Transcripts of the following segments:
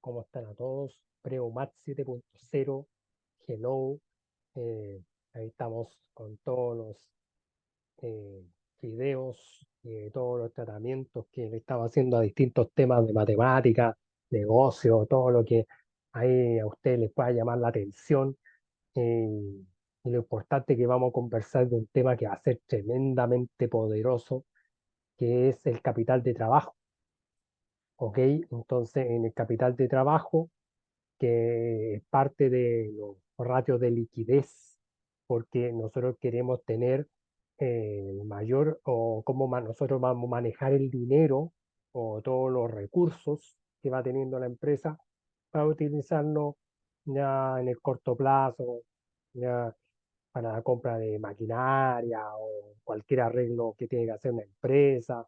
¿Cómo están a todos? Preomat 7.0, hello. eh, Ahí estamos con todos los eh, videos, todos los tratamientos que le estaba haciendo a distintos temas de matemática, negocio, todo lo que ahí a ustedes les pueda llamar la atención. eh, y lo importante que vamos a conversar de un tema que va a ser tremendamente poderoso, que es el capital de trabajo. ¿Ok? Entonces, en el capital de trabajo que es parte de los ratios de liquidez, porque nosotros queremos tener el mayor o cómo nosotros vamos a manejar el dinero o todos los recursos que va teniendo la empresa para utilizarlo ya en el corto plazo, ya para la compra de maquinaria o cualquier arreglo que tiene que hacer una empresa,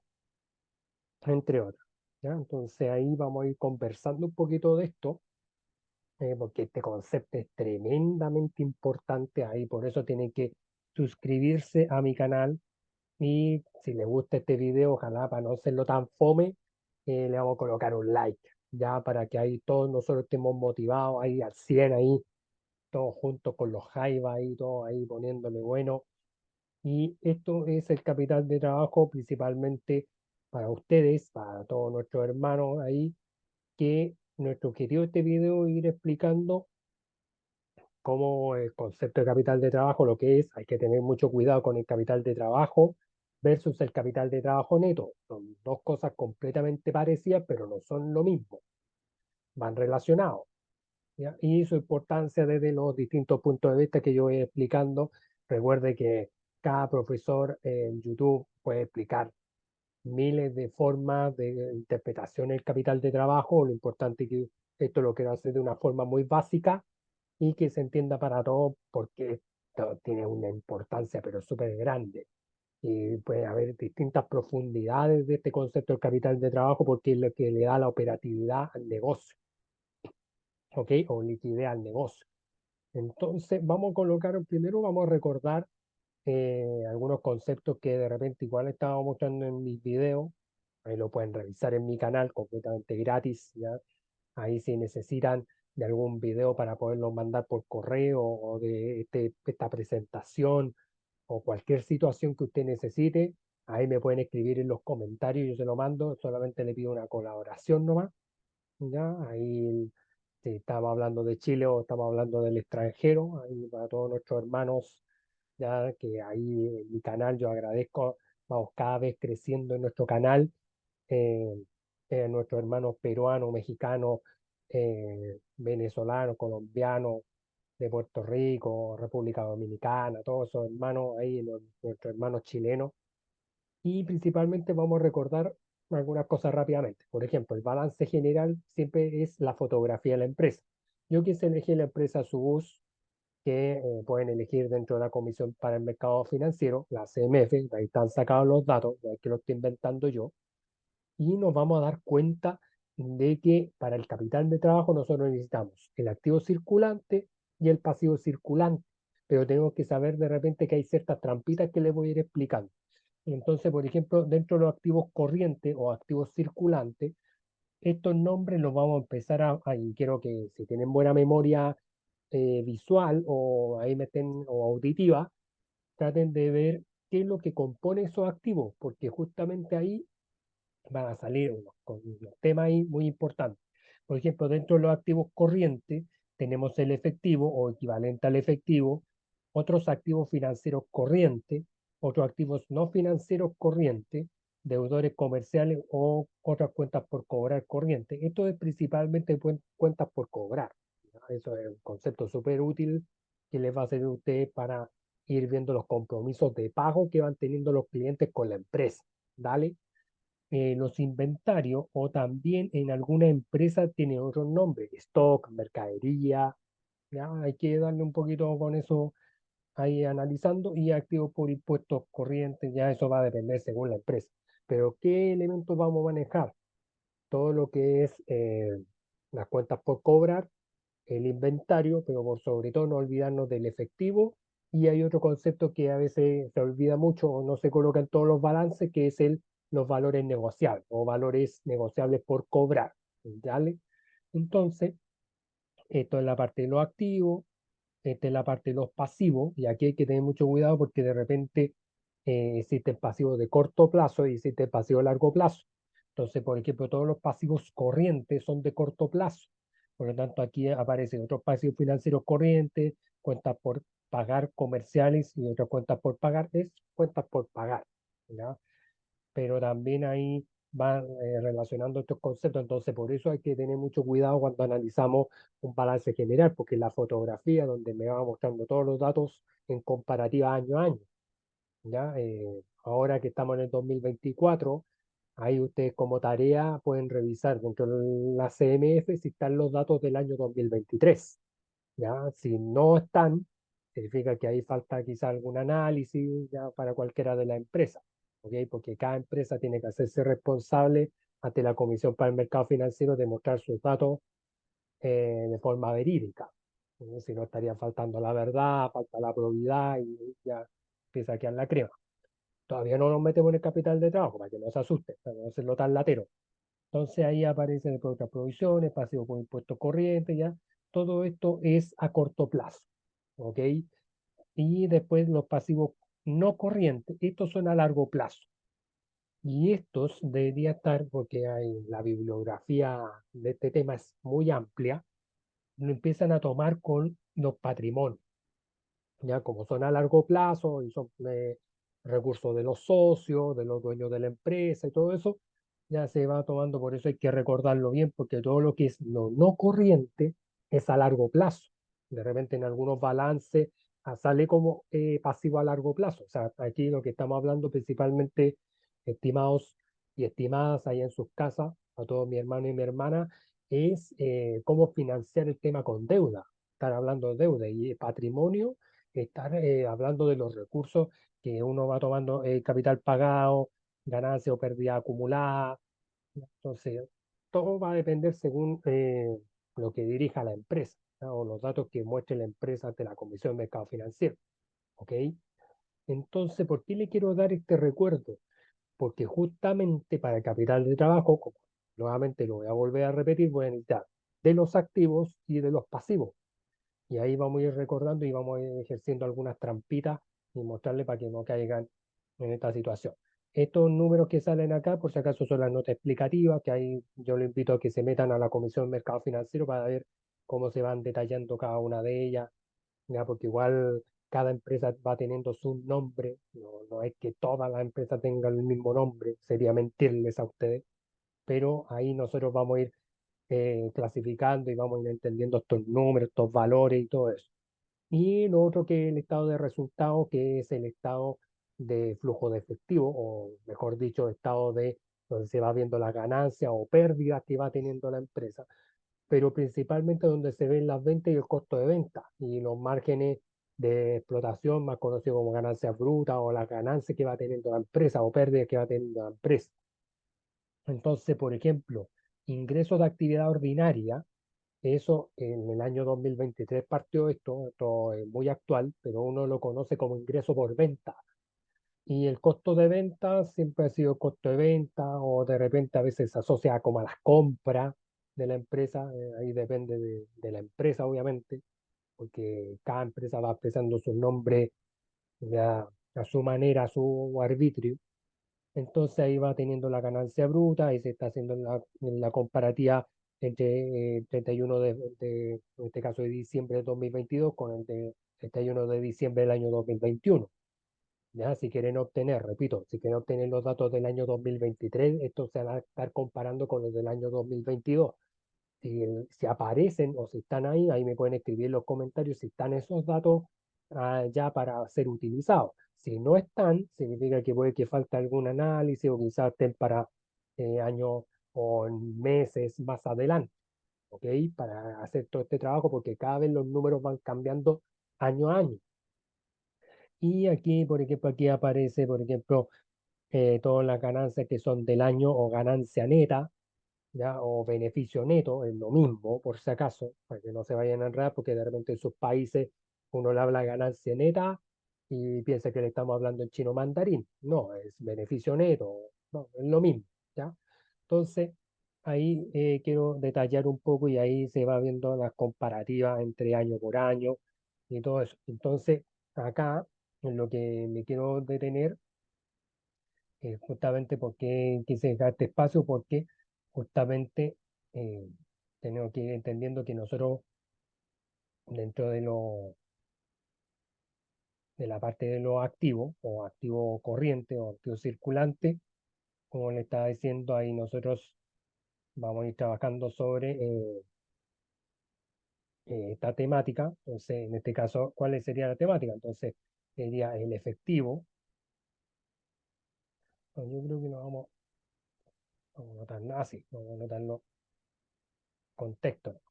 entre otras. ¿Ya? Entonces ahí vamos a ir conversando un poquito de esto porque este concepto es tremendamente importante ahí, por eso tienen que suscribirse a mi canal y si les gusta este video, ojalá para no hacerlo tan fome, le vamos a colocar un like, ya para que ahí todos nosotros estemos motivados ahí al 100 ahí, todos juntos con los jaivas ahí, todos ahí poniéndole bueno. Y esto es el capital de trabajo principalmente para ustedes, para todos nuestros hermanos ahí, que nuestro objetivo de este video es ir explicando como el concepto de capital de trabajo, lo que es, hay que tener mucho cuidado con el capital de trabajo versus el capital de trabajo neto. Son dos cosas completamente parecidas, pero no son lo mismo, van relacionados. ¿Ya? Y su importancia desde los distintos puntos de vista que yo voy explicando. Recuerde que cada profesor en YouTube puede explicar miles de formas de interpretación del capital de trabajo. Lo importante es que esto lo quiero hacer de una forma muy básica y que se entienda para todos porque esto tiene una importancia pero súper grande. Y puede haber distintas profundidades de este concepto del capital de trabajo porque es lo que le da la operatividad al negocio, ¿ok? O liquidez al negocio. Entonces, vamos a colocar, primero vamos a recordar algunos conceptos que de repente igual estaba mostrando en mis videos. Ahí lo pueden revisar en mi canal completamente gratis, ¿ya? Ahí si necesitan de algún video para poderlo mandar por correo o de esta presentación o cualquier situación que usted necesite, ahí me pueden escribir en los comentarios, yo se lo mando, solamente le pido una colaboración nomás, ¿ya? Ahí si estamos hablando de Chile o estamos hablando del extranjero, ahí para todos nuestros hermanos, ya que ahí en mi canal yo agradezco, vamos cada vez creciendo en nuestro canal eh, nuestros hermanos peruanos, mexicanos, venezolanos, colombianos, de Puerto Rico, República Dominicana, todos esos hermanos ahí, nuestros hermanos chilenos. Y principalmente vamos a recordar algunas cosas rápidamente. Por ejemplo, el balance general siempre es la fotografía de la empresa. Yo quise elegir la empresa Subus, que pueden elegir dentro de la Comisión para el Mercado Financiero, la CMF, ahí están sacados los datos, no es que lo estoy inventando yo y nos vamos a dar cuenta de que para el capital de trabajo nosotros necesitamos el activo circulante y el pasivo circulante, pero tenemos que saber de repente que hay ciertas trampitas que les voy a ir explicando. Entonces, por ejemplo, dentro de los activos corrientes o activos circulantes, estos nombres los vamos a empezar y quiero que si tienen buena memoria visual o ahí meten o auditiva, traten de ver qué es lo que compone esos activos, porque justamente ahí van a salir unos temas ahí muy importantes. Por ejemplo, dentro de los activos corrientes tenemos el efectivo o equivalente al efectivo, otros activos financieros corrientes, otros activos no financieros corrientes, deudores comerciales o otras cuentas por cobrar corrientes. Esto es principalmente cuentas por cobrar. ¿No? Eso es un concepto súper útil que les va a servir a ustedes para ir viendo los compromisos de pago que van teniendo los clientes con la empresa. ¿Dale? Los inventarios o también en alguna empresa tiene otro nombre, stock, mercadería, ya hay que darle un poquito con eso ahí analizando y activos por impuestos corrientes, ya eso va a depender según la empresa. Pero ¿qué elementos vamos a manejar? Todo lo que es las cuentas por cobrar, el inventario, pero por sobre todo no olvidarnos del efectivo. Y hay otro concepto que a veces se olvida mucho o no se coloca en todos los balances, que es los valores negociables o valores negociables por cobrar. ¿Vale? Entonces, esto es la parte de los activos, esta es la parte de los pasivos, y aquí hay que tener mucho cuidado porque de repente existen pasivos de corto plazo y existen pasivos de largo plazo. Entonces, por ejemplo, todos los pasivos corrientes son de corto plazo. Por lo tanto, aquí aparecen otros pasivos financieros corrientes, cuentas por pagar comerciales y otras cuentas por pagar, es cuentas por pagar, ¿ya? Pero también ahí van relacionando estos conceptos. Entonces, por eso hay que tener mucho cuidado cuando analizamos un balance general, porque la fotografía donde me va mostrando todos los datos en comparativa año a año, ¿ya? Ahora que estamos en el 2024, ahí ustedes como tarea pueden revisar dentro de la CMF si están los datos del año 2023, ¿ya? Si no están, significa que ahí falta quizá algún análisis ya para cualquiera de las empresas, ¿ok? Porque cada empresa tiene que hacerse responsable ante la Comisión para el Mercado Financiero de mostrar sus datos de forma verídica. ¿No? Si no, estaría faltando la verdad, falta la probidad y ya empieza a quedar la crema. Todavía no nos metemos en el capital de trabajo para que no se asusten, para no hacerlo tan latero. Entonces ahí aparecen después otras provisiones, pasivos por impuestos corrientes, ya. Todo esto es a corto plazo, ¿ok? Y después los pasivos no corrientes, estos son a largo plazo. Y estos debería estar, porque hay, la bibliografía de este tema es muy amplia, lo empiezan a tomar con los patrimonios, ya como son a largo plazo y son recursos de los socios, de los dueños de la empresa y todo eso, ya se va tomando, por eso hay que recordarlo bien, porque todo lo que es lo no corriente es a largo plazo. De repente en algunos balances sale como pasivo a largo plazo. O sea, aquí lo que estamos hablando principalmente, estimados y estimadas ahí en sus casas, a todos mi hermano y mi hermana, es cómo financiar el tema con deuda. Estar hablando de deuda y patrimonio, estar hablando de los recursos que uno va tomando, capital pagado, ganancia o pérdida acumulada. Entonces, todo va a depender según lo que dirija la empresa, ¿no? O los datos que muestre la empresa ante la Comisión de Mercado Financiero. ¿Ok? Entonces, ¿por qué le quiero dar este recuerdo? Porque justamente para el capital de trabajo, como nuevamente lo voy a volver a repetir, voy a necesitar de los activos y de los pasivos. Y ahí vamos a ir recordando y vamos a ir ejerciendo algunas trampitas y mostrarles para que no caigan en esta situación. Estos números que salen acá, por si acaso, son las notas explicativas, que ahí yo les invito a que se metan a la Comisión de Mercado Financiero para ver cómo se van detallando cada una de ellas, ¿ya? Porque igual cada empresa va teniendo su nombre, no es que todas las empresas tengan el mismo nombre, sería mentirles a ustedes, pero ahí nosotros vamos a ir clasificando y vamos a ir entendiendo estos números, estos valores y todo eso. Y lo otro que es el estado de resultados, que es el estado de flujo de efectivo, o mejor dicho, estado de donde se va viendo la ganancia o pérdida que va teniendo la empresa, pero principalmente donde se ven las ventas y el costo de venta y los márgenes de explotación, más conocido como ganancias brutas o las ganancias que va teniendo la empresa o pérdidas que va teniendo la empresa. Entonces, por ejemplo, ingresos de actividad ordinaria, eso en el año 2023 partió esto es muy actual, pero uno lo conoce como ingreso por venta. Y el costo de venta siempre ha sido costo de venta o de repente a veces se asocia como a las compras de la empresa, ahí depende de la empresa obviamente, porque cada empresa va expresando su nombre ya a su manera, a su arbitrio. Entonces ahí va teniendo la ganancia bruta y se está haciendo la comparativa entre 31 en este caso de diciembre de 2022 con el de 31 de diciembre del año 2021. Ya, si quieren obtener, repito, si quieren obtener los datos del año 2023, estos se van a estar comparando con los del año 2022. Si aparecen o si están ahí, ahí me pueden escribir en los comentarios si están esos datos ya para ser utilizados. Si no están, significa que puede que falte algún análisis o quizás estén para años o meses más adelante, ¿ok? Para hacer todo este trabajo porque cada vez los números van cambiando año a año. Y aquí, por ejemplo, aquí aparece, por ejemplo, todas las ganancias que son del año o ganancia neta, ¿ya? O beneficio neto, es lo mismo, por si acaso, para que no se vayan a enredar, porque de repente en sus países uno le habla de ganancia neta y piensa que le estamos hablando en chino mandarín. No, es beneficio neto, no, es lo mismo, ¿ya? Entonces, ahí quiero detallar un poco y ahí se va viendo las comparativas entre año por año y todo eso. Entonces, acá en lo que me quiero detener, justamente porque quise dejar este espacio, porque justamente eh, tenemos que ir entendiendo que nosotros dentro de la parte de los activos, o activo corriente o activo circulante, como le estaba diciendo, ahí nosotros vamos a ir trabajando sobre esta temática. Entonces, en este caso, ¿cuál sería la temática? Entonces, sería el efectivo. No, yo creo que no vamos a anotarlo así, vamos a anotarlo contexto.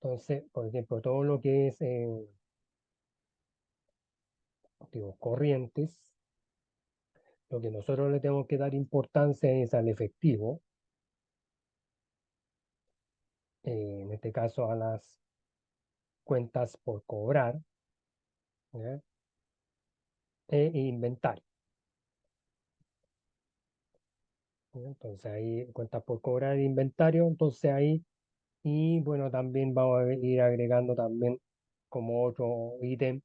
Entonces, por ejemplo, todo lo que es activos corrientes, lo que nosotros le tenemos que dar importancia es al efectivo, en este caso a las cuentas por cobrar, ¿ya? E inventario. ¿Ya? Entonces ahí cuentas por cobrar e inventario, entonces ahí, y bueno, también vamos a ir agregando también como otro ítem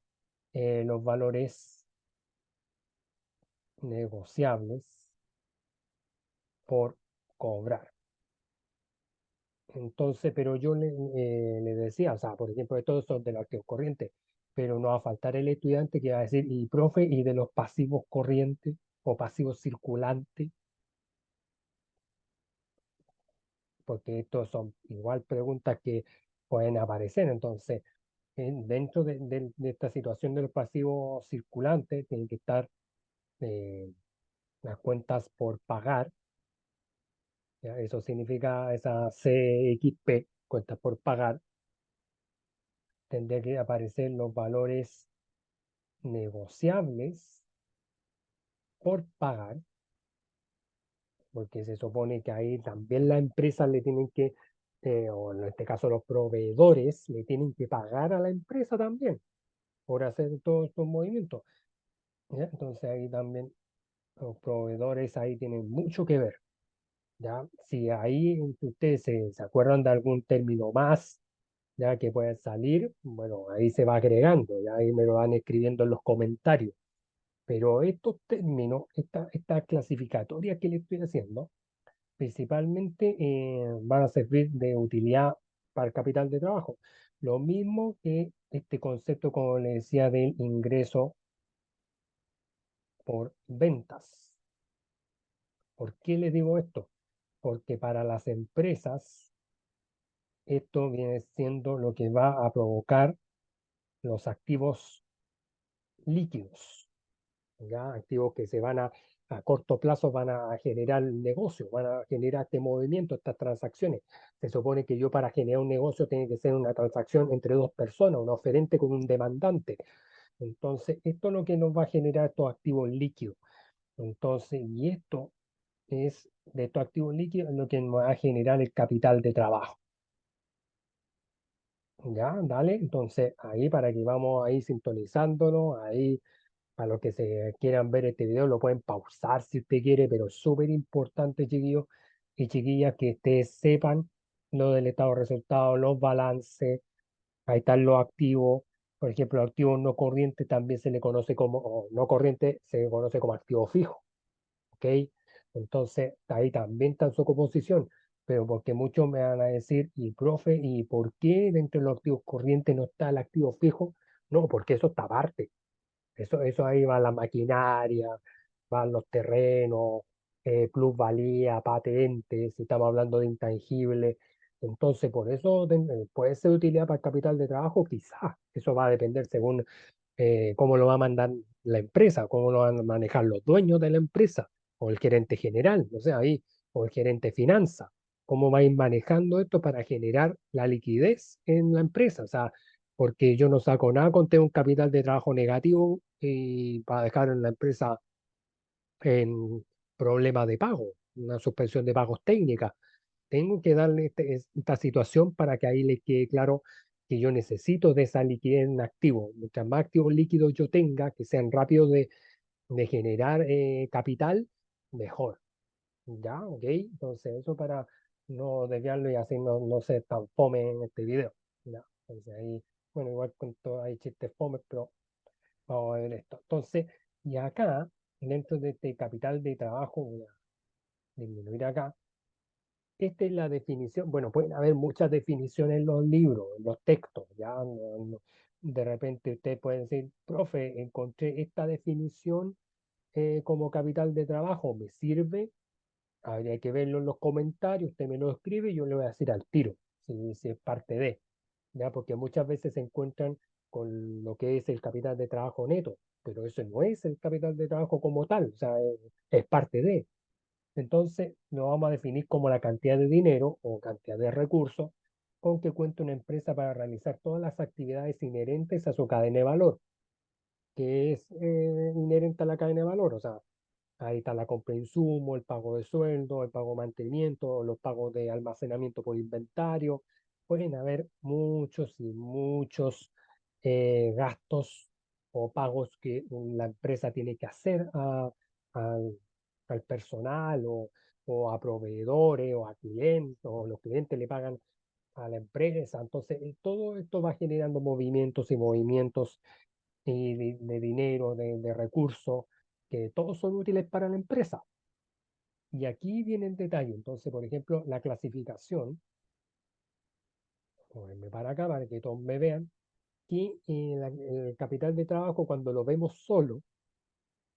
los valores negociables por cobrar. Entonces, pero yo le decía, o sea, por ejemplo, de todos son de los activos corrientes, pero no va a faltar el estudiante que va a decir, y profe, y de los pasivos corrientes o pasivos circulantes, porque estos son igual preguntas que pueden aparecer. Entonces, dentro de esta situación de los pasivos circulantes, tienen que estar eh, las cuentas por pagar, ¿ya? Eso significa esa CXP, cuentas por pagar, tendría que aparecer los valores negociables por pagar, porque se supone que ahí también las empresas le tienen que, o en este caso los proveedores, le tienen que pagar a la empresa también por hacer todos estos movimientos, ¿ya? Entonces ahí también los proveedores ahí tienen mucho que ver, ¿ya? Si ahí ustedes se acuerdan de algún término más, ya que puede salir, bueno, ahí se va agregando, ya ahí me lo van escribiendo en los comentarios. Pero estos términos, esta clasificatoria que le estoy haciendo, principalmente van a servir de utilidad para el capital de trabajo. Lo mismo que este concepto, como le decía, del ingreso por ventas. ¿Por qué les digo esto? Porque para las empresas esto viene siendo lo que va a provocar los activos líquidos, ¿ya? Activos que se van a corto plazo van a generar negocio, van a generar este movimiento, estas transacciones. Se supone que yo para generar un negocio tiene que ser una transacción entre dos personas, un oferente con un demandante. Entonces, esto es lo que nos va a generar estos activos líquidos. Entonces, y esto es de estos activos líquidos lo que nos va a generar el capital de trabajo. Ya, dale. Entonces, ahí para que vamos ahí sintonizándolo, ahí para los que se quieran ver este video lo pueden pausar si usted quiere, pero es súper importante, chiquillos y chiquillas, que ustedes sepan lo del estado de resultados, los balances, ahí están los activos. Por ejemplo, los activos no corrientes también se le conoce como, o no corriente, se conoce como activo fijo. ¿Ok? Entonces, ahí también está su composición, pero porque muchos me van a decir, y profe, ¿y por qué dentro de los activos corrientes no está el activo fijo? No, porque eso está aparte. Eso ahí va la maquinaria, van los terrenos, plusvalía, patentes, si estamos hablando de intangibles. Entonces, por eso puede ser de utilidad para el capital de trabajo, quizás. Eso va a depender según cómo lo va a mandar la empresa, cómo lo van a manejar los dueños de la empresa, o el gerente general, o sea, ahí, o el gerente de finanzas, cómo va a ir manejando esto para generar la liquidez en la empresa, o sea, porque yo no saco nada con tener un capital de trabajo negativo y para dejar en la empresa en problemas de pago, una suspensión de pagos técnica. Tengo que darle esta situación para que ahí le quede claro que yo necesito de esa liquidez en activo. Mientras más activos líquidos yo tenga, que sean rápidos de generar capital, mejor. ¿Ya? ¿Ok? Entonces, eso no desviarlo y así no ser tan fome en este video. ¿Ya? Entonces ahí, bueno, igual con todo hay chistes fome, pero vamos a ver esto. Entonces, y acá, dentro de este capital de trabajo, voy a disminuir acá. Esta es la definición. Bueno, pueden haber muchas definiciones en los libros, en los textos. Ya de repente usted puede decir, profe, encontré esta definición como capital de trabajo, ¿me sirve? Habría que verlo en los comentarios, usted me lo escribe y yo le voy a decir al tiro, si es parte de, ¿ya? Porque muchas veces se encuentran con lo que es el capital de trabajo neto, pero eso no es el capital de trabajo como tal, o sea, es parte de. Entonces, lo vamos a definir como la cantidad de dinero o cantidad de recursos con que cuenta una empresa para realizar todas las actividades inherentes a su cadena de valor, que es inherente a la cadena de valor, o sea, ahí está la compra de insumos, el pago de sueldo, el pago de mantenimiento, los pagos de almacenamiento por inventario. Pueden haber muchos y muchos gastos o pagos que la empresa tiene que hacer al, al personal o a proveedores o a clientes, o los clientes le pagan a la empresa. Entonces, todo esto va generando movimientos y movimientos y de dinero, de recursos, que todos son útiles para la empresa. Y aquí viene el detalle. Entonces, por ejemplo, la clasificación, moverme para acá para que todos me vean, que el capital de trabajo, cuando lo vemos solo,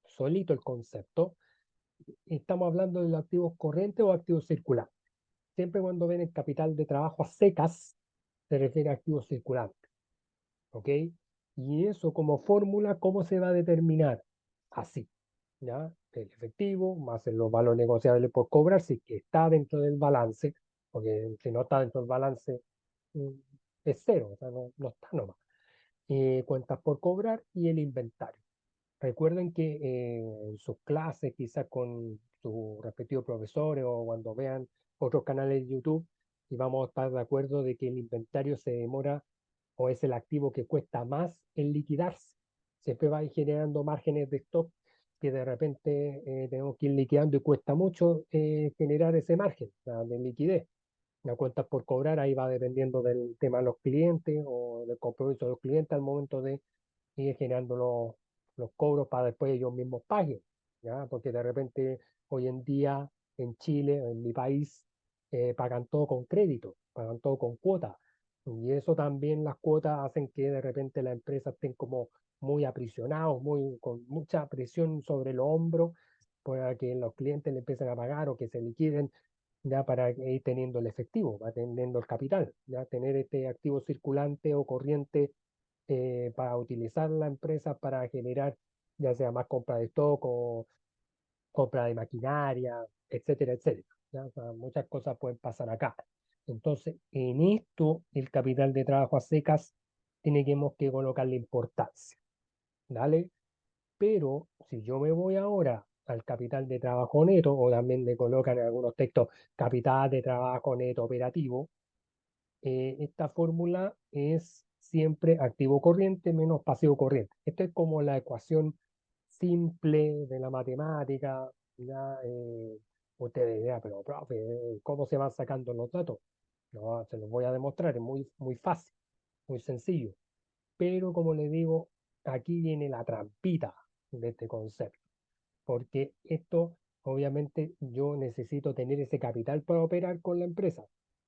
solito el concepto, estamos hablando de los activos corrientes o activos circulantes. Siempre cuando ven el capital de trabajo a secas, se refiere a activos circulantes. ¿Ok? Y eso como fórmula, ¿cómo se va a determinar? Así. ¿Ya? El efectivo más los valores negociables por cobrar, si que está dentro del balance, porque si no está dentro del balance mm, es cero, o sea, no está nomás. Cuentas por cobrar y el inventario. Recuerden que en sus clases, quizás con sus respectivos profesores o cuando vean otros canales de YouTube, y vamos a estar de acuerdo de que el inventario se demora o es el activo que cuesta más en liquidarse. Siempre va a ir generando márgenes de stock que de repente tenemos que ir liquidando y cuesta mucho generar ese margen de liquidez. La cuenta por cobrar ahí va dependiendo del tema de los clientes o del compromiso de los clientes al momento de ir generando los cobros para después ellos mismos paguen, ¿ya? Porque de repente hoy en día en Chile, en mi país, pagan todo con crédito, pagan todo con cuotas. Y eso también las cuotas hacen que de repente las empresas estén como muy aprisionados, con mucha presión sobre los hombros para que los clientes le empiecen a pagar o que se liquiden ya para ir teniendo el efectivo, va teniendo el capital, ya tener este activo circulante o corriente para utilizar la empresa para generar ya sea más compra de stock o compra de maquinaria, etcétera, etcétera. ¿Ya? O sea, muchas cosas pueden pasar acá. Entonces, en esto, el capital de trabajo a secas tenemos que colocarle importancia, ¿vale? Pero si yo me voy ahora al capital de trabajo neto, o también le colocan en algunos textos capital de trabajo neto operativo, esta fórmula es siempre activo corriente menos pasivo corriente. Esto es como la ecuación simple de la matemática. ¿Ya? Ustedes dirán, pero profe, ¿cómo se van sacando los datos? No, se los voy a demostrar, es muy fácil, muy sencillo. Pero como les digo, aquí viene la trampita de este concepto, porque esto, obviamente, yo necesito tener ese capital para operar con la empresa,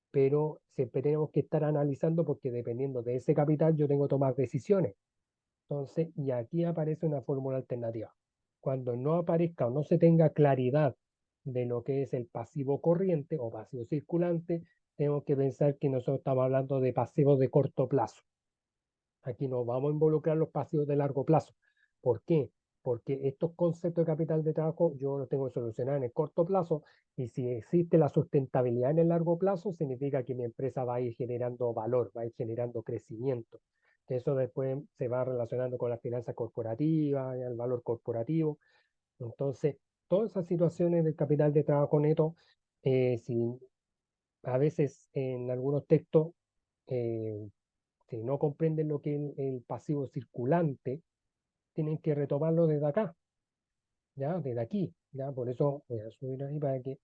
pero siempre tenemos que estar analizando porque dependiendo de ese capital yo tengo que tomar decisiones. Entonces, y aquí aparece una fórmula alternativa. Cuando no aparezca o no se tenga claridad de lo que es el pasivo corriente o pasivo circulante, tenemos que pensar que nosotros estamos hablando de pasivos de corto plazo. Aquí nos vamos a involucrar los pasivos de largo plazo. ¿Por qué? Porque estos conceptos de capital de trabajo yo los tengo que solucionar en el corto plazo y si existe la sustentabilidad en el largo plazo, significa que mi empresa va a ir generando valor, va a ir generando crecimiento. Que eso después se va relacionando con las finanzas corporativas, el valor corporativo. Entonces, todas esas situaciones del capital de trabajo neto, si a veces en algunos textos eh, si no comprenden lo que es el pasivo circulante, tienen que retomarlo desde acá, ¿ya? Desde aquí, ¿ya? Por eso voy a subir ahí para que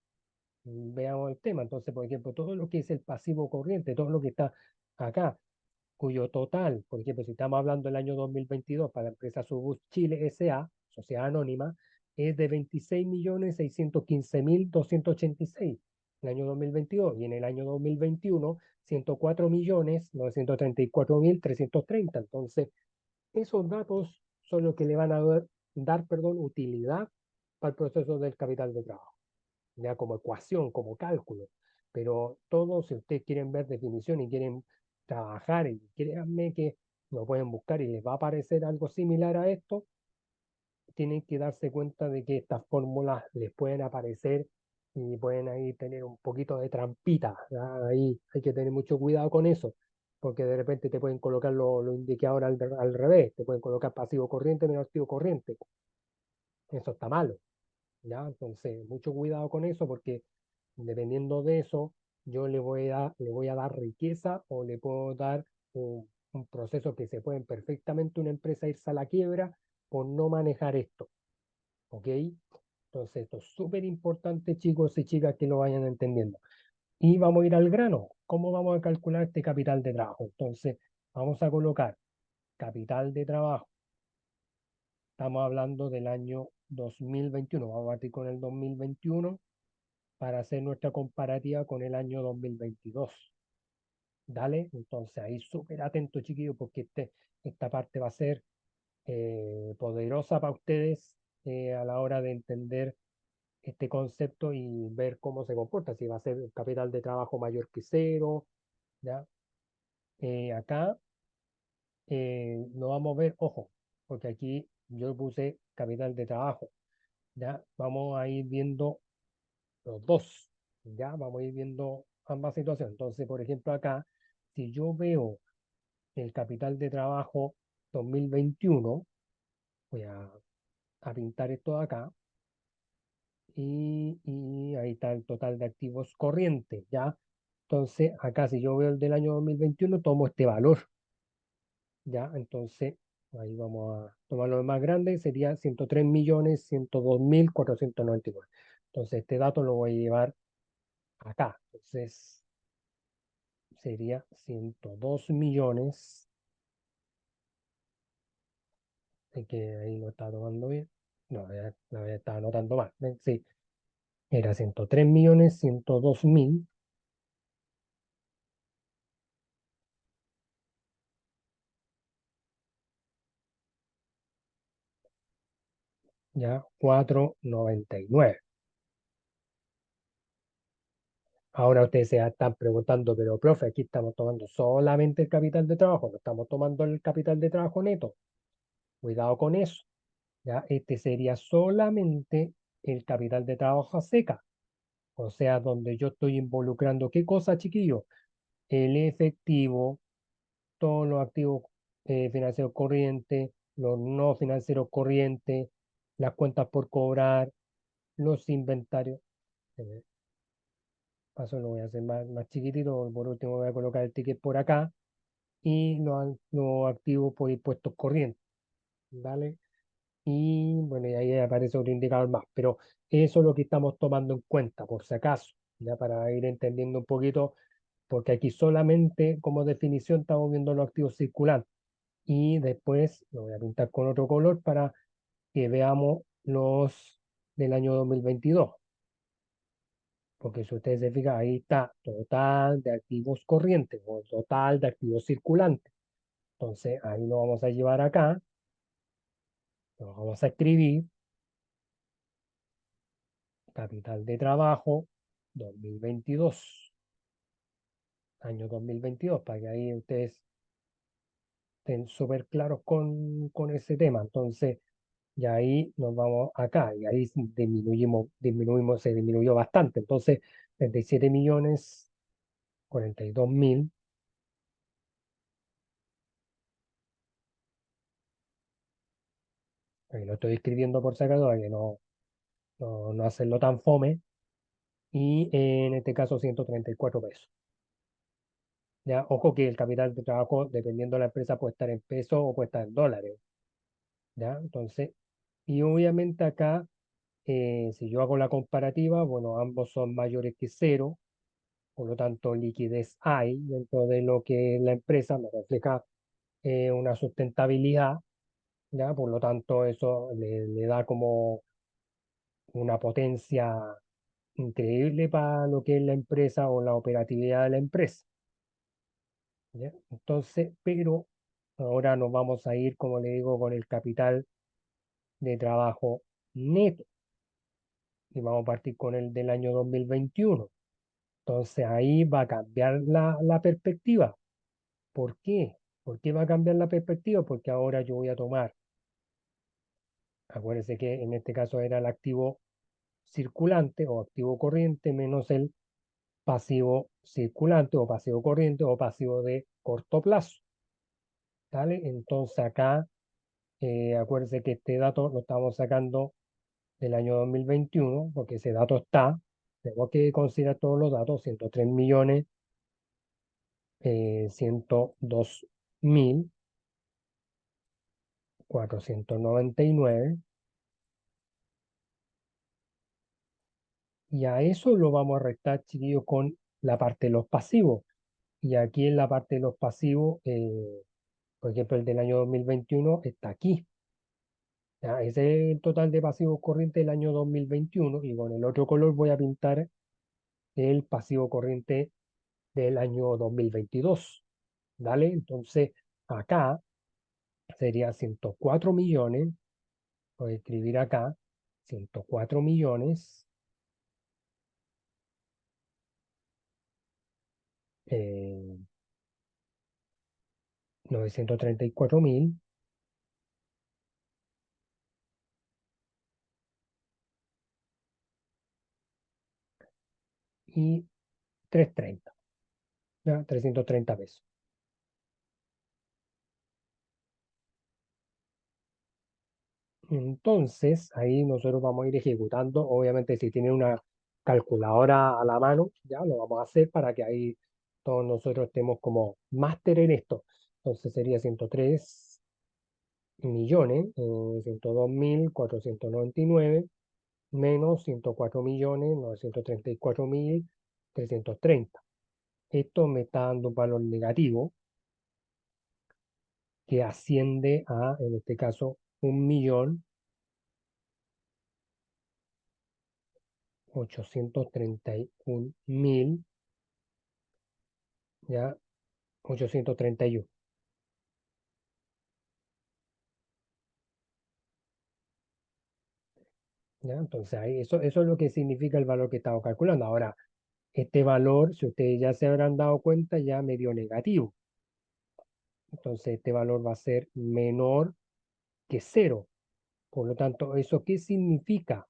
veamos el tema. Entonces, por ejemplo, todo lo que es el pasivo corriente, todo lo que está acá, cuyo total, por ejemplo, si estamos hablando del año 2022 para la empresa Subus Chile S.A., Sociedad Anónima, es de 26.615.286 en el año 2022 y en el año 2021 104.934.330. Entonces, esos datos son los que le van a dar, perdón, utilidad para el proceso del capital de trabajo, ya como ecuación, como cálculo. Pero todos, si ustedes quieren ver definición y quieren trabajar, y créanme que lo pueden buscar y les va a aparecer algo similar a esto, tienen que darse cuenta de que estas fórmulas les pueden aparecer y pueden ahí tener un poquito de trampita. ¿Ya? Ahí hay que tener mucho cuidado con eso, porque de repente te pueden colocar los indicadores al revés, te pueden colocar pasivo corriente menos activo corriente. Eso está malo. ¿Ya? Entonces, mucho cuidado con eso, porque dependiendo de eso, yo le voy a dar riqueza o le puedo dar un proceso que se puede perfectamente una empresa irse a la quiebra por no manejar esto. ¿Ok? Entonces, esto es súper importante, chicos y chicas, que lo vayan entendiendo. Y vamos a ir al grano. ¿Cómo vamos a calcular este capital de trabajo? Entonces, vamos a colocar capital de trabajo. Estamos hablando del año 2021. Vamos a partir con el 2021 para hacer nuestra comparativa con el año 2022. Dale, entonces ahí súper atento, chiquillos, porque esta parte va a ser poderosa para ustedes a la hora de entender este concepto y ver cómo se comporta, si va a ser el capital de trabajo mayor que cero, ¿ya? Acá lo vamos a ver, ojo, porque aquí yo puse capital de trabajo, ¿ya? Vamos a ir viendo los dos, ¿ya? Vamos a ir viendo ambas situaciones. Entonces, por ejemplo, acá, si yo veo el capital de trabajo 2021, voy a pintar esto de acá, y ahí está el total de activos corrientes, ¿ya? Entonces, acá si yo veo el del año 2021, tomo este valor, ¿ya? Entonces, ahí vamos a tomar lo más grande, sería 103.102.499. Entonces, este dato lo voy a llevar acá. Entonces, sería 102 millones, de que ahí lo está tomando bien. No, ya estaba anotando mal. ¿Ven? Sí, era 103.102.000, ya 499. Ahora ustedes se están preguntando, pero profe, aquí estamos tomando solamente el capital de trabajo, no estamos tomando el capital de trabajo neto. Cuidado con eso. ¿Ya? Este sería solamente el capital de trabajo a seca. O sea, donde yo estoy involucrando, ¿qué cosa, chiquillo? El efectivo, todos los activos financieros corrientes, los no financieros corrientes, las cuentas por cobrar, los inventarios. Eh, Paso lo voy a hacer más chiquitito. Por último, voy a colocar el ticket por acá y los activos por impuestos corrientes. ¿Vale? Y bueno, y ahí aparece otro indicador más. Pero eso es lo que estamos tomando en cuenta, por si acaso, ya para ir entendiendo un poquito, porque aquí solamente como definición estamos viendo los activos circulantes. Y después lo voy a pintar con otro color para que veamos los del año 2022. Porque si ustedes se fijan, ahí está total de activos corrientes o total de activos circulantes. Entonces, ahí lo vamos a llevar acá, lo vamos a escribir, capital de trabajo 2022, año 2022, para que ahí ustedes estén súper claros con ese tema. Entonces, ya ahí nos vamos acá y ahí disminuimos, se disminuyó bastante. Entonces, 37.042.000. Ahí lo estoy escribiendo por si acaso, para que no hacerlo tan fome. Y en este caso 134 pesos. Ya, ojo que el capital de trabajo, dependiendo de la empresa, puede estar en pesos o puede estar en dólares. ¿Ya? Entonces, y obviamente acá Si yo hago la comparativa, bueno, ambos son mayores que cero, por lo tanto, liquidez hay dentro de lo que es la empresa, me refleja una sustentabilidad, ¿ya? Por lo tanto, eso le da como una potencia increíble para lo que es la empresa o la operatividad de la empresa, ¿ya? Entonces, pero ahora nos vamos a ir, como le digo, con el capital de trabajo neto y vamos a partir con el del año 2021. Entonces ahí va a cambiar la perspectiva. ¿Por qué? ¿Por qué va a cambiar la perspectiva? Porque ahora yo voy a tomar, acuérdense que en este caso era el activo circulante o activo corriente menos el pasivo circulante o pasivo corriente o pasivo de corto plazo. ¿Vale? Entonces acá, acuérdense que este dato lo estamos sacando del año 2021 porque ese dato está, tengo que considerar todos los datos, 103 millones, 102 mil 499 y a eso lo vamos a restar, chiquillos, con la parte de los pasivos. Y aquí en la parte de los pasivos, por ejemplo, el del año 2021 está aquí. ¿Ya? Ese es el total de pasivos corrientes del año 2021 y con el otro color voy a pintar el pasivo corriente del año 2022. ¿Vale? Entonces, acá sería 104 millones, voy a escribir acá, 104 millones, 934 mil y 330, ¿ya? 330 pesos. Entonces, ahí nosotros vamos a ir ejecutando. Obviamente, si tiene una calculadora a la mano, ya lo vamos a hacer para que ahí todos nosotros estemos como máster en esto. Entonces, sería 103 millones, 102 mil 499 menos 104 millones 934 mil 330. Esto me está dando un valor negativo que asciende a, en este caso, 1.831.000, ya, 831, ¿ya? Entonces, ahí, eso es lo que significa el valor que estamos calculando. Ahora, este valor, si ustedes ya se habrán dado cuenta, ya me dio negativo. Entonces, este valor va a ser menor que cero. Por lo tanto, ¿eso qué significa?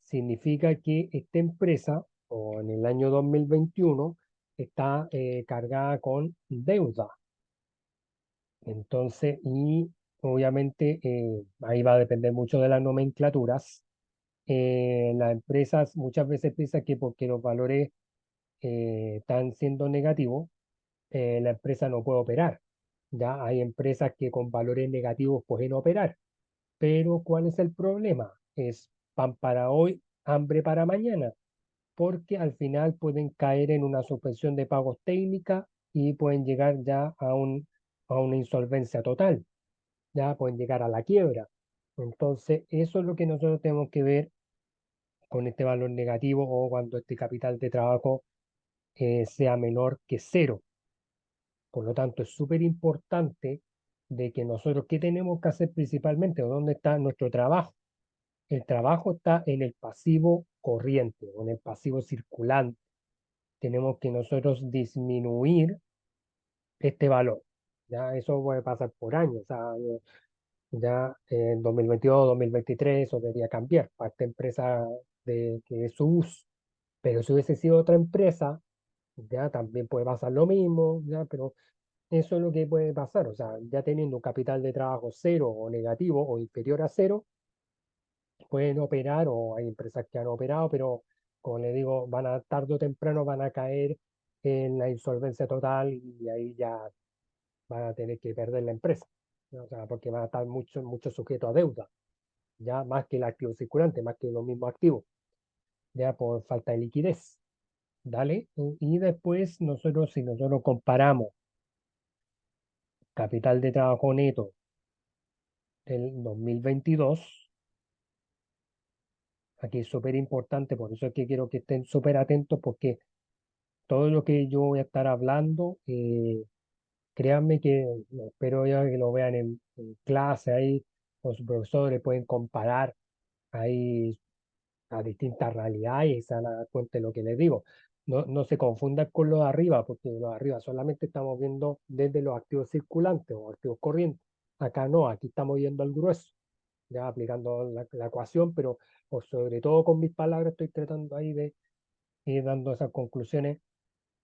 Significa que esta empresa, o en el año 2021 está cargada con deuda. Entonces, y obviamente ahí va a depender mucho de las nomenclaturas. Las empresas muchas veces piensan que porque los valores están siendo negativos, la empresa no puede operar. Ya hay empresas que con valores negativos pueden operar, pero ¿cuál es el problema? Es pan para hoy, hambre para mañana, porque al final pueden caer en una suspensión de pagos técnica y pueden llegar ya a una insolvencia total, ya pueden llegar a la quiebra. Entonces, eso es lo que nosotros tenemos que ver con este valor negativo o cuando este capital de trabajo sea menor que cero. Por lo tanto, es súper importante de que nosotros, ¿qué tenemos que hacer principalmente? ¿O dónde está nuestro trabajo? El trabajo está en el pasivo corriente o en el pasivo circulante. Tenemos que nosotros disminuir este valor. Ya eso puede pasar por años. O sea, ya en 2022, 2023 eso debería cambiar para esta empresa que es su uso. Pero si hubiese sido otra empresa, ya también puede pasar lo mismo, ya, pero eso es lo que puede pasar. O sea, ya teniendo un capital de trabajo cero o negativo o inferior a cero, pueden operar o hay empresas que han operado, pero como le digo, van a tarde o temprano van a caer en la insolvencia total y ahí ya van a tener que perder la empresa, ¿no? O sea, porque van a estar mucho, mucho sujetos a deuda. ya más que el activo circulante, más que los mismos activos, ya por falta de liquidez. ¿Dale? Y después nosotros, si nosotros comparamos capital de trabajo neto del 2022, aquí es súper importante, por eso es que quiero que estén súper atentos, porque todo lo que yo voy a estar hablando, créanme que espero ya que lo vean en clase ahí, con sus profesores, pueden comparar ahí a distintas realidades y se van a dar cuenta de lo que les digo. No, no se confundan con los de arriba, porque los de arriba solamente estamos viendo desde los activos circulantes o activos corrientes. Acá no, aquí estamos viendo al grueso, ya aplicando la ecuación, pero por sobre todo con mis palabras estoy tratando ahí de ir dando esas conclusiones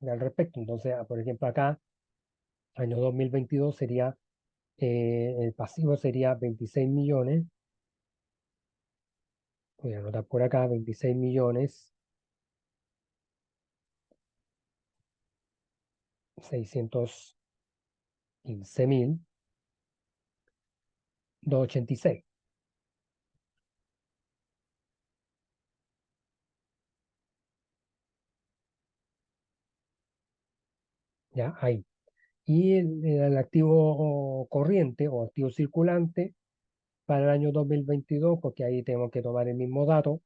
al respecto. Entonces, por ejemplo, acá, año 2022 sería, el pasivo sería 26 millones, voy a anotar por acá, 26 millones 615.286. Ya, ahí. Y el activo corriente o activo circulante para el año 2022, porque ahí tenemos que tomar el mismo dato,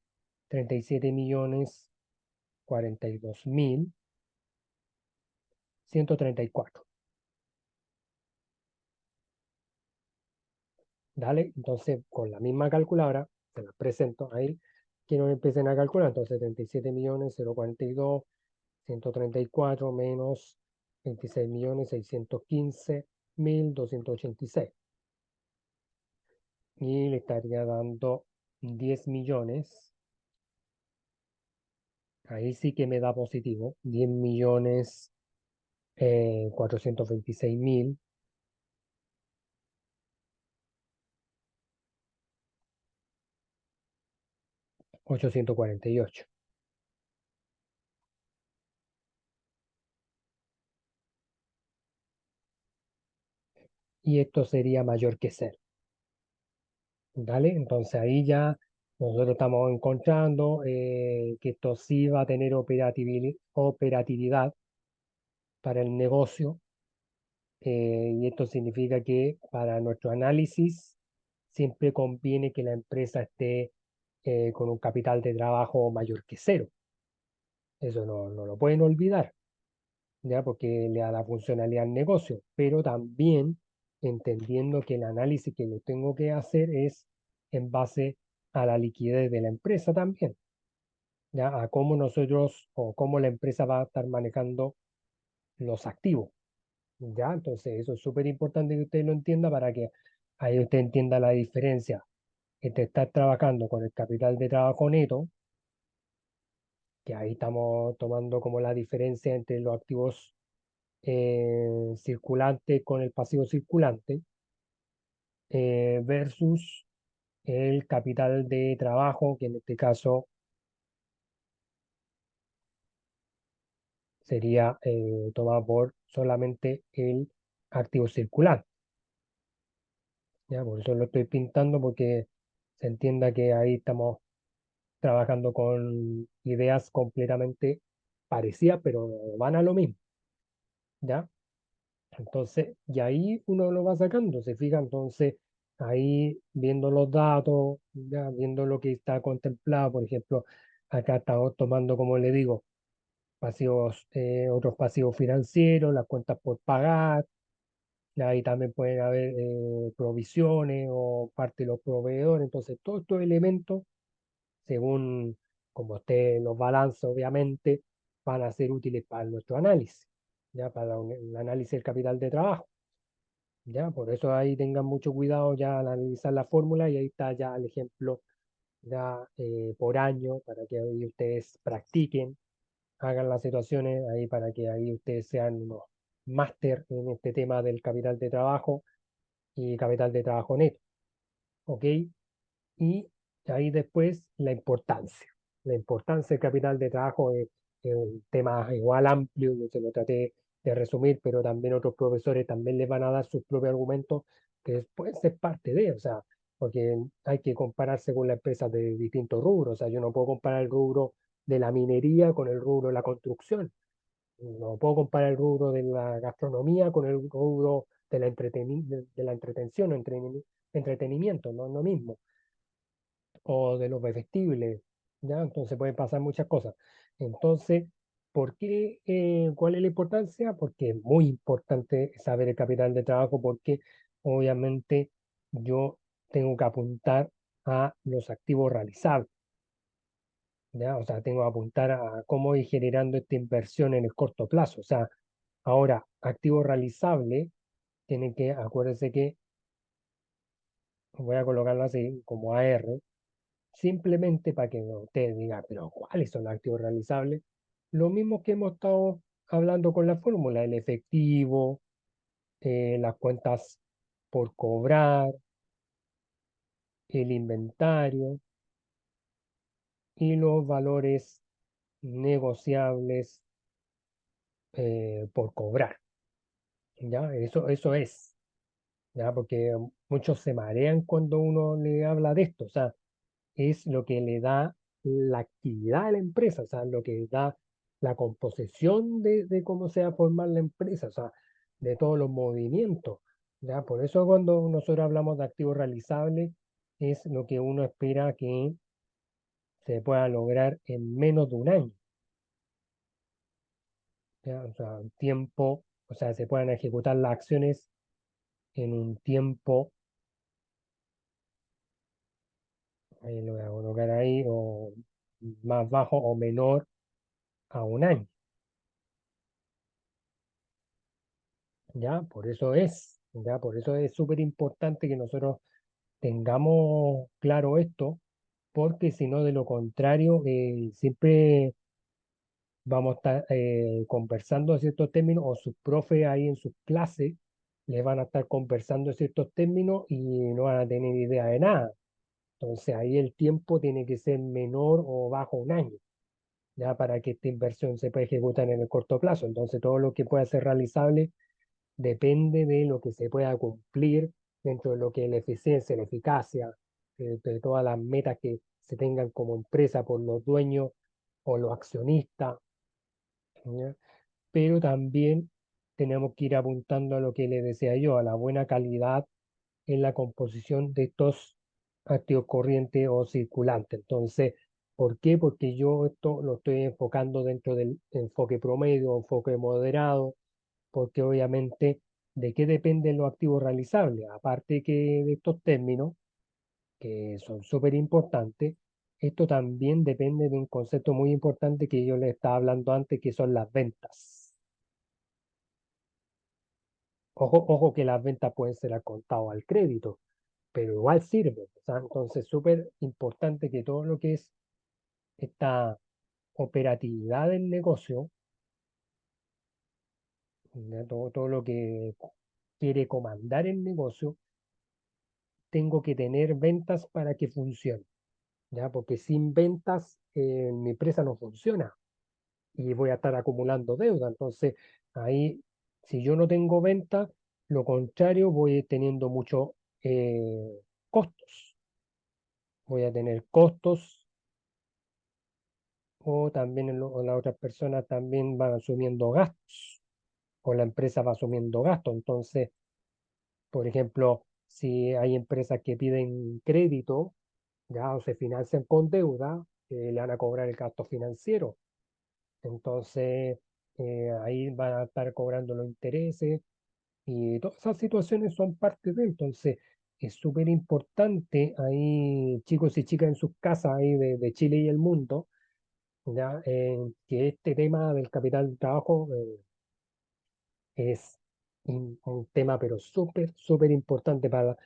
37.042.134. ¿Dale? Entonces, con la misma calculadora, se las presento ahí, quiero que empiecen a calcular. Entonces, 37.042.134 menos 26.615.286. Y le estaría dando 10 millones. Ahí sí que me da positivo. 10.426.848. Y esto sería mayor que cero. ¿Vale? Entonces ahí ya nosotros estamos encontrando que esto sí va a tener operatividad para el negocio. Y esto significa que para nuestro análisis siempre conviene que la empresa esté con un capital de trabajo mayor que cero. Eso no lo pueden olvidar, ¿ya? Porque le da la funcionalidad al negocio, pero también entendiendo que el análisis que lo tengo que hacer es en base a la liquidez de la empresa también, ¿ya? A cómo nosotros o cómo la empresa va a estar manejando los activos, ¿ya? Entonces eso es súper importante que usted lo entienda para que ahí usted entienda la diferencia entre estar trabajando con el capital de trabajo neto, que ahí estamos tomando como la diferencia entre los activos circulante con el pasivo circulante, versus el capital de trabajo, que en este caso sería tomado por solamente el activo circulante. ¿Ya? Por eso lo estoy pintando, porque se entienda que ahí estamos trabajando con ideas completamente parecidas, pero van a lo mismo. ¿Ya? Entonces, y ahí uno lo va sacando, se fija, entonces ahí viendo los datos, ya viendo lo que está contemplado, por ejemplo, acá estamos tomando, como le digo, pasivos, otros pasivos financieros, las cuentas por pagar, y ahí también pueden haber provisiones o parte de los proveedores, entonces todos estos elementos, según como estén los balances, obviamente, van a ser útiles para nuestro análisis, ya para el análisis del capital de trabajo. Ya, por eso ahí tengan mucho cuidado ya al analizar la fórmula, y ahí está ya el ejemplo ya por año para que ahí ustedes practiquen, hagan las situaciones ahí para que ahí ustedes sean unos máster en este tema del capital de trabajo y capital de trabajo neto. ¿Ok? Y ahí después la importancia del capital de trabajo es un tema igual amplio, yo se lo traté de resumir, pero también otros profesores también les van a dar sus propios argumentos que pueden ser parte de, o sea, porque hay que comparar según la empresa de distintos rubros. O sea, yo no puedo comparar el rubro de la minería con el rubro de la construcción. No puedo comparar el rubro de la gastronomía con el rubro de de la entretención o entretenimiento, no es lo mismo, o de los bebestibles, ¿ya? Entonces pueden pasar muchas cosas. Entonces, ¿por qué? ¿Cuál es la importancia? Porque es muy importante saber el capital de trabajo, porque obviamente yo tengo que apuntar a los activos realizables, ¿ya? O sea, tengo que apuntar a cómo ir generando esta inversión en el corto plazo. O sea, ahora, activo realizable, tienen que, acuérdense que voy a colocarlo así como AR, simplemente para que ustedes digan, pero ¿cuáles son los activos realizables? Lo mismo que hemos estado hablando con la fórmula, el efectivo, las cuentas por cobrar, el inventario y los valores negociables por cobrar. ¿Ya? Eso es. ¿Ya? Porque muchos se marean cuando uno le habla de esto, o sea, es lo que le da la actividad a la empresa, o sea, lo que da la composición de cómo se va a formar la empresa, o sea, de todos los movimientos, ¿ya? Por eso cuando nosotros hablamos de activos realizables, es lo que uno espera que se pueda lograr en menos de un año, ¿ya? O sea, un tiempo, o sea, se puedan ejecutar las acciones en un tiempo, ahí lo voy a colocar ahí, o más bajo o menor a un año. Ya, por eso es súper importante que nosotros tengamos claro esto, porque si no, de lo contrario, siempre vamos a estar conversando de ciertos términos, o sus profes ahí en sus clases les van a estar conversando de ciertos términos y no van a tener idea de nada. Entonces ahí el tiempo tiene que ser menor o bajo un año, ya para que esta inversión se pueda ejecutar en el corto plazo. Entonces todo lo que pueda ser realizable depende de lo que se pueda cumplir dentro de lo que es la eficiencia, la eficacia, de todas las metas que se tengan como empresa por los dueños o los accionistas, ¿ya? Pero también tenemos que ir apuntando a lo que les decía yo, a la buena calidad en la composición de estos activos corrientes o circulantes. Entonces, ¿por qué? Porque yo esto lo estoy enfocando dentro del enfoque promedio, enfoque moderado, porque obviamente, ¿de qué dependen los activos realizables? Aparte que de estos términos, que son súper importantes, esto también depende de un concepto muy importante que yo les estaba hablando antes, que son las ventas. Ojo que las ventas pueden ser al contado o al crédito, pero igual sirve. O sea, entonces, súper importante que todo lo que es esta operatividad del negocio, ¿ya? Todo lo que quiere comandar el negocio, tengo que tener ventas para que funcione, ¿ya? Porque sin ventas mi empresa no funciona y voy a estar acumulando deuda. Entonces, ahí, si yo no tengo ventas, lo contrario, voy teniendo muchos costos. Voy a tener costos, o también o las otras personas también van asumiendo gastos, o la empresa va asumiendo gastos. Entonces, por ejemplo, si hay empresas que piden crédito, ya, o se financian con deuda, le van a cobrar el gasto financiero. Entonces, ahí van a estar cobrando los intereses y todas esas situaciones son parte de. Entonces, es súper importante ahí, chicos y chicas en sus casas ahí de Chile y el mundo, ya, que este tema del capital de trabajo es un tema, pero súper importante para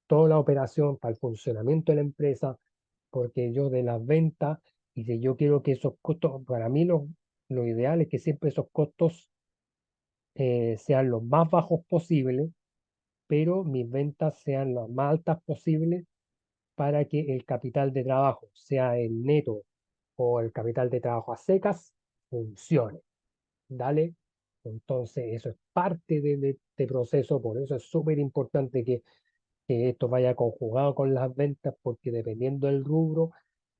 toda la operación, para el funcionamiento de la empresa, porque yo de las ventas, y si yo quiero que esos costos, para mí lo ideal es que siempre esos costos sean los más bajos posibles, pero mis ventas sean las más altas posibles para que el capital de trabajo, sea el neto o el capital de trabajo a secas, funcione. ¿Dale? Entonces, eso es parte de este proceso, por eso es súper importante que que esto vaya conjugado con las ventas, porque dependiendo del rubro,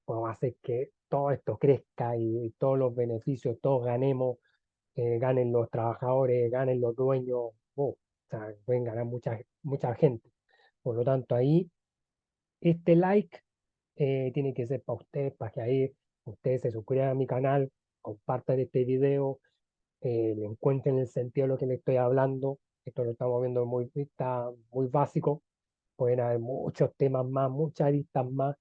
pues va a hacer que todo esto crezca y todos los beneficios, todos ganemos, ganen los trabajadores, ganen los dueños, o sea, pueden ganar mucha gente. Por lo tanto, ahí este like tiene que ser para ustedes, para que ahí ustedes se suscriban a mi canal, compartan este video, le encuentren el sentido de lo que les estoy hablando. Esto lo estamos viendo está muy básico. Pueden haber muchos temas más, muchas aristas más,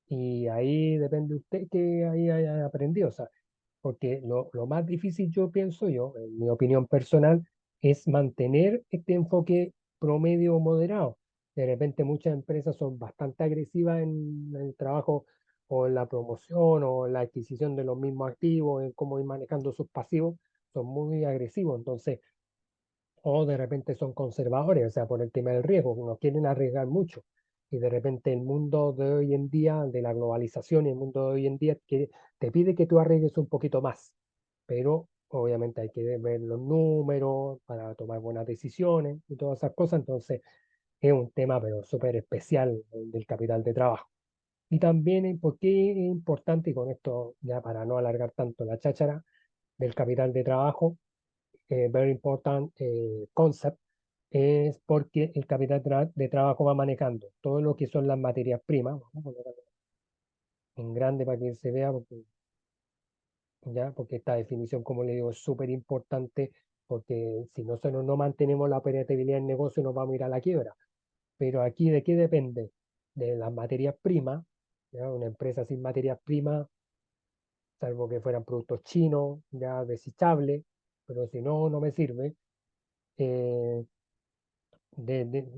y ahí depende de usted que ahí haya aprendido. O sea, porque lo más difícil, yo pienso yo, en mi opinión personal, es mantener este enfoque promedio o moderado. De repente muchas empresas son bastante agresivas en el trabajo o en la promoción o en la adquisición de los mismos activos, en cómo ir manejando sus pasivos, son muy agresivos. Entonces, o de repente son conservadores, o sea, por el tema del riesgo, no quieren arriesgar mucho. Y de repente el mundo de hoy en día, de la globalización y el mundo de hoy en día, te pide que tú arriesgues un poquito más, pero obviamente hay que ver los números para tomar buenas decisiones y todas esas cosas. Entonces es un tema, pero súper especial, el del capital de trabajo. Y también, ¿por qué es importante? Y con esto, ya para no alargar tanto la cháchara del capital de trabajo, very important concept, es porque el capital de trabajo va manejando todo lo que son las materias primas. Vamos a poner en grande para que se vea, porque, ya, porque esta definición, como le digo, es súper importante, porque si nosotros no mantenemos la operatividad del negocio, nos vamos a ir a la quiebra. Pero aquí, ¿de qué depende? De las materias primas. ¿Ya? Una empresa sin materias primas, salvo que fueran productos chinos, ya desechables, pero si no, no me sirve. Eh,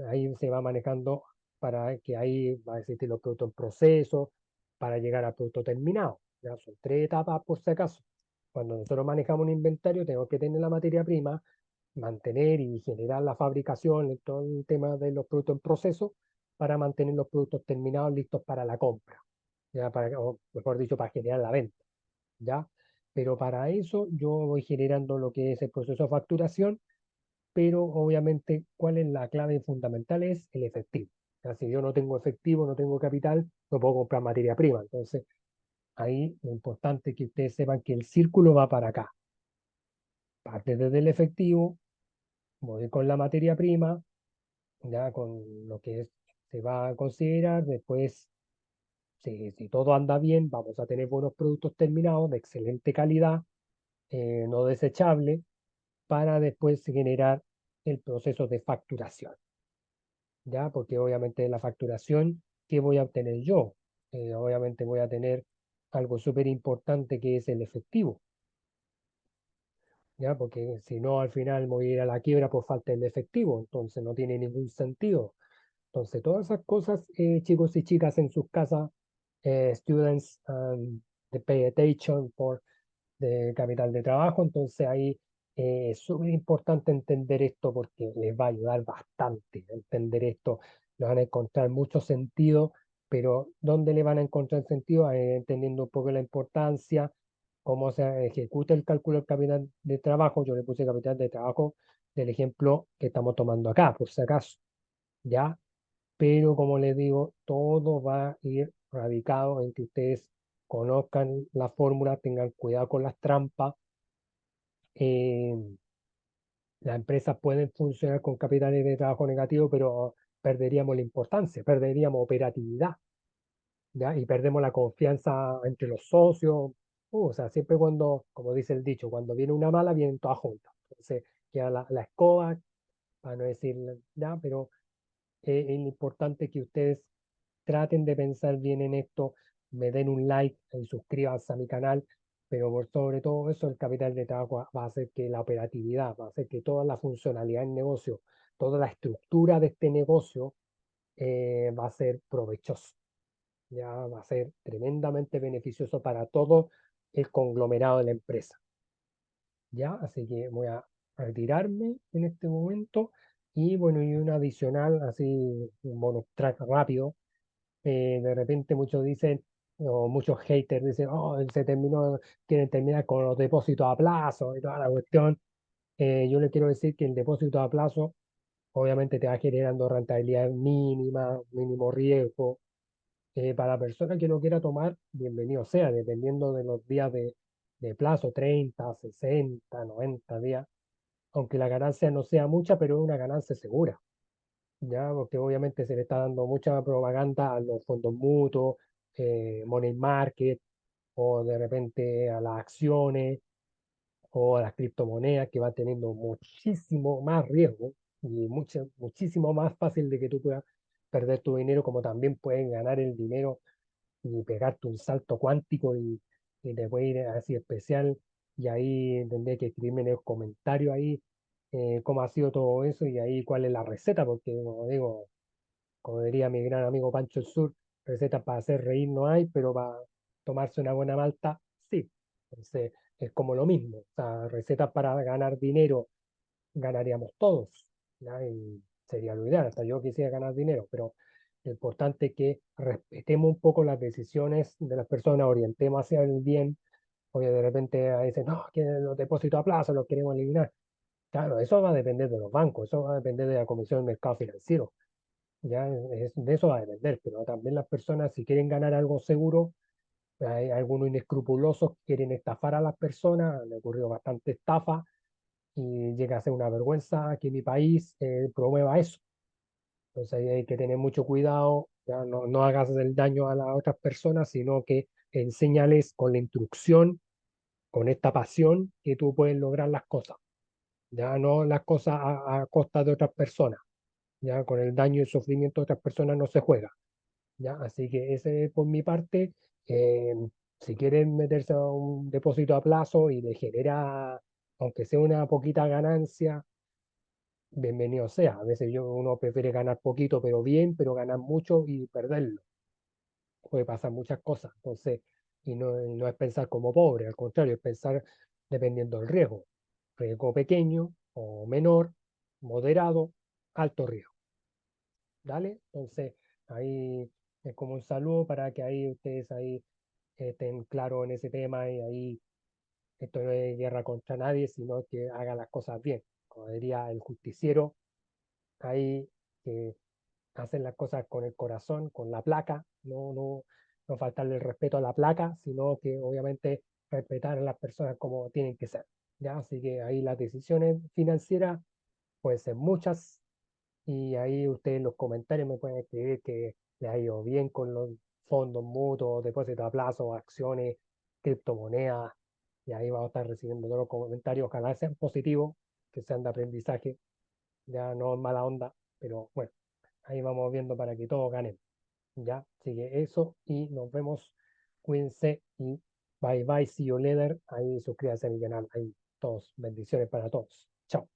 ahí se va manejando para que ahí va a existir los productos en proceso para llegar al producto terminado. Ya son tres etapas por si acaso. Cuando nosotros manejamos un inventario, tenemos que tener la materia prima, mantener y generar la fabricación, todo el tema de los productos en proceso, para mantener los productos terminados listos para la compra, ya para, o mejor dicho, para generar la venta. ¿Ya? Pero para eso yo voy generando lo que es el proceso de facturación, pero obviamente, ¿cuál es la clave fundamental? Es el efectivo. O sea, si yo no tengo efectivo, no tengo capital, no puedo comprar materia prima. Entonces, ahí lo importante es que ustedes sepan que el círculo va para acá. Parte desde el efectivo, voy con la materia prima, ya con lo que se va a considerar. Después, si todo anda bien, vamos a tener buenos productos terminados de excelente calidad, no desechables, para después generar el proceso de facturación. ¿Ya? Porque obviamente la facturación, ¿qué voy a obtener yo? Obviamente voy a tener algo súper importante, que es el efectivo, ¿ya? Porque si no, al final me voy a ir a la quiebra por falta de efectivo, entonces no tiene ningún sentido. Entonces, todas esas cosas, chicos y chicas en sus casas, students, de pay attention por de capital de trabajo. Entonces ahí es súper importante entender esto, porque les va a ayudar bastante a entender esto. Le van a encontrar mucho sentido, pero ¿dónde le van a encontrar sentido? Entendiendo un poco la importancia, cómo se ejecuta el cálculo del capital de trabajo. Yo le puse capital de trabajo del ejemplo que estamos tomando acá, por si acaso, ¿ya? Pero como les digo, todo va a ir radicado en que ustedes conozcan la fórmula, tengan cuidado con las trampas. eh, las empresas pueden funcionar con capitales de trabajo negativos, pero perderíamos la importancia, perderíamos operatividad, ¿ya? Y perdemos la confianza entre los socios. O sea, siempre cuando, como dice el dicho, cuando viene una mala, vienen todas juntas. Entonces, queda la escoba, para no decir, ya, pero es importante que ustedes traten de pensar bien en esto, me den un like y suscríbanse a mi canal, pero por sobre todo eso, el capital de trabajo va a hacer que la operatividad, va a hacer que toda la funcionalidad del negocio, toda la estructura de este negocio, va a ser provechoso, ya va a ser tremendamente beneficioso para todo el conglomerado de la empresa. ¿Ya? Así que voy a retirarme en este momento. Y bueno, y un adicional, así, un bonus track rápido. De repente muchos dicen, o muchos haters dicen, oh, se terminó, quieren terminar con los depósitos a plazo y toda la cuestión. Yo les quiero decir que el depósito a plazo, obviamente te va generando rentabilidad mínima, mínimo riesgo. Para la persona que lo quiera tomar, bienvenido sea, dependiendo de los días de plazo, 30, 60, 90 días, aunque la ganancia no sea mucha, pero es una ganancia segura, ¿ya? Porque obviamente se le está dando mucha propaganda a los fondos mutuos, money market, o de repente a las acciones, o a las criptomonedas, que va teniendo muchísimo más riesgo y muchísimo más fácil de que tú puedas perder tu dinero, como también puedes ganar el dinero y pegarte un salto cuántico y te puede ir así especial. Y ahí tendré que escribirme en el comentario ahí cómo ha sido todo eso y ahí cuál es la receta, porque como digo, como diría mi gran amigo Pancho el Sur, recetas para hacer reír no hay, pero para tomarse una buena malta, sí. Entonces, es como lo mismo. O sea, recetas para ganar dinero, ganaríamos todos, ¿ya? Y sería lo ideal, hasta yo quisiera ganar dinero, pero lo importante es que respetemos un poco las decisiones de las personas, orientemos hacia el bien, porque de repente ahí dicen, no, que los depósitos a plazo los queremos eliminar. Claro, eso va a depender de los bancos, eso va a depender de la Comisión del Mercado Financiero. Ya de eso va a depender, pero también las personas, si quieren ganar algo seguro, hay algunos inescrupulosos que quieren estafar a las personas, le ocurrió bastante estafa y llega a ser una vergüenza que mi país promueva eso. Entonces ahí hay que tener mucho cuidado, ya no hagas el daño a las otras personas, sino que enséñales con la instrucción, con esta pasión, que tú puedes lograr las cosas, ya no las cosas a costa de otras personas, ya con el daño y el sufrimiento de otras personas no se juega. ¿Ya? Así que ese por mi parte. eh, si quieren meterse a un depósito a plazo y le genera, aunque sea una poquita ganancia, bienvenido sea. A veces uno prefiere ganar poquito, pero bien, pero ganar mucho y perderlo. Puede pasar muchas cosas. Entonces, y no es pensar como pobre, al contrario, es pensar dependiendo del riesgo. Riesgo pequeño o menor, moderado, alto riesgo. ¿Dale? Entonces, ahí es como un saludo para que ahí ustedes ahí estén claros en ese tema y ahí esto no es guerra contra nadie, sino que haga las cosas bien. Como diría el justiciero, ahí que hacen las cosas con el corazón, con la placa, no faltarle el respeto a la placa, sino que obviamente respetar a las personas como tienen que ser. ¿Ya? Así que ahí las decisiones financieras pueden ser muchas, y ahí ustedes en los comentarios me pueden escribir que les ha ido bien con los fondos mutuos, depósitos a plazo, acciones, criptomonedas. Y ahí vamos a estar recibiendo todos los comentarios. Ojalá sean positivos, que sean de aprendizaje, ya no en mala onda, pero bueno, ahí vamos viendo para que todos ganen. Ya, sigue eso y nos vemos. Cuídense y bye bye, see you later. Ahí suscríbanse a mi canal. Ahí todos, bendiciones para todos. Chao.